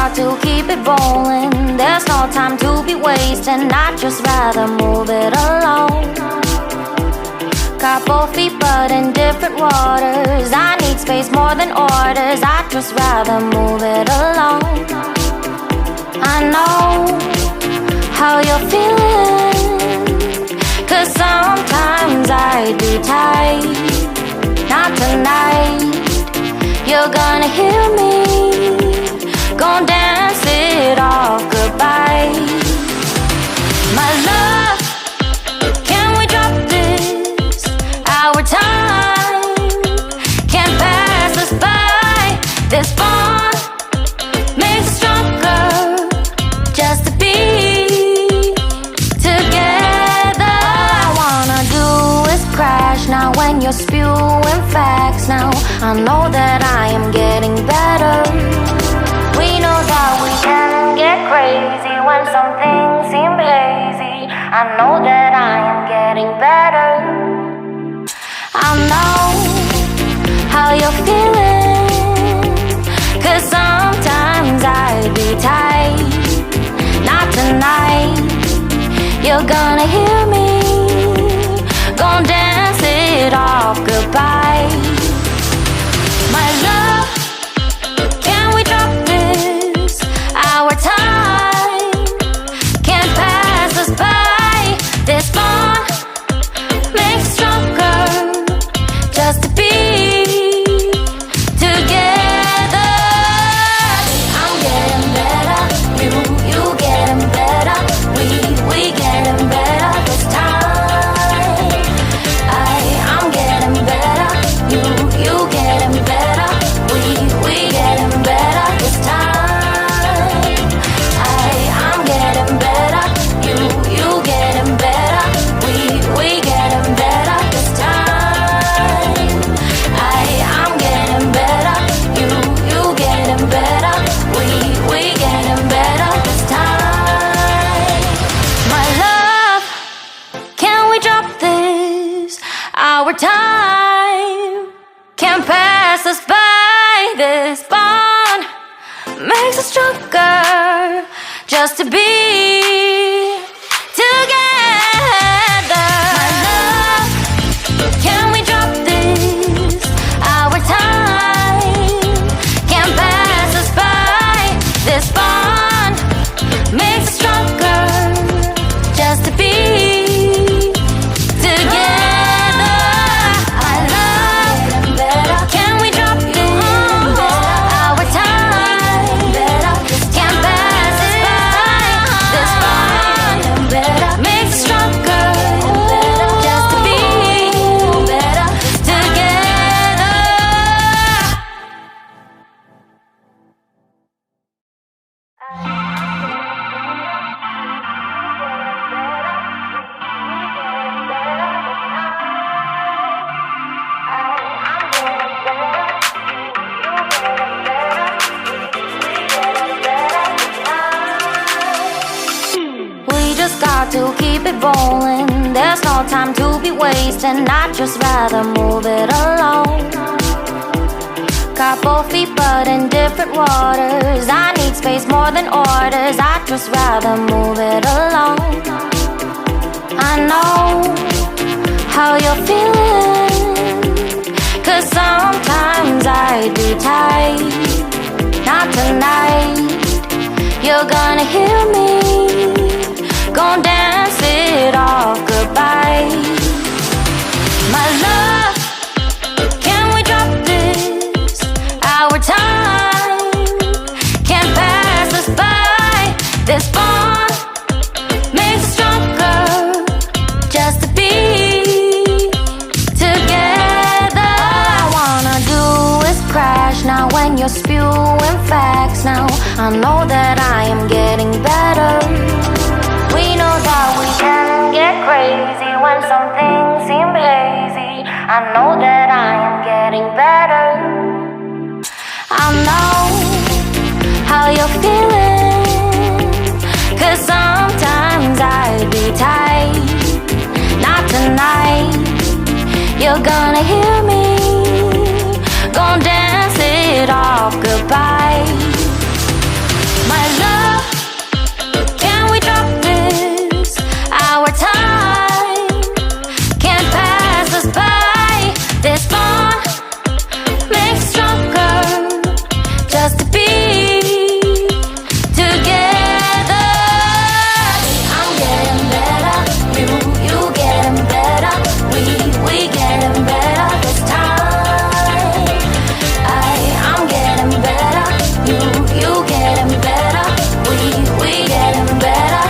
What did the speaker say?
got to keep it rolling. There's no time to be wasting. I'd just rather move it along. Got both feet but in different waters. I need space more than orders. I'd just rather move it along. I know how you're feeling, 'cause sometimes I'd be tight. Not tonight. You're gonna hear me, gon' dance it off goodbye. My love, can we drop this? Our time can't pass us by. This bond makes us stronger, just to be together. All I wanna do is crash now when you're spewing facts. Now I know that I am getting better. We know that we can get crazy when some things seem hazy. I know that I am getting better. I know how you're feeling, 'cause sometimes I'd be tight. Not tonight. You're gonna hear me, gon' dance it off goodbye. My love, can we drop this? Our time can't pass us by. This bond makes us stronger, just to be together. I'm getting better, you getting better. We getting better this time. I'm getting better, you getting better. We getting better this time. I'm getting better, you getting better. We getting better this time. I'm getting better, you getting better. We getting better this time. My love, can we drop this? Our time can't pass us by. This bond makes us stronger, just to be together. My love, can we drop this? Our time can't pass us by. This bond makes us stronger, just to be together. I love, can we drop this? Our time can't pass us by. This bond makes us stronger, just to be together. We just got to keep it rolling. There's no time to be wasting. I'd just rather move it along. Got both feet but in different waters. I need space more than orders. I'd just rather move it along. I know how you're feeling, 'cause sometimes I'd be tight. Not tonight. You're gonna hear me, gon' dance it off goodbye. My love, can we drop this? Our time can't pass us by. This bond makes us stronger, just to be together. All I wanna do is crash now when you're spewing facts. Now I know that I am getting better. We know that we can get crazy when some things seem hazy. I know that I am getting better. I know how you're feeling, 'cause sometimes I'd be tight. Not tonight. You're gonna hear me, gon' dance it off goodbye.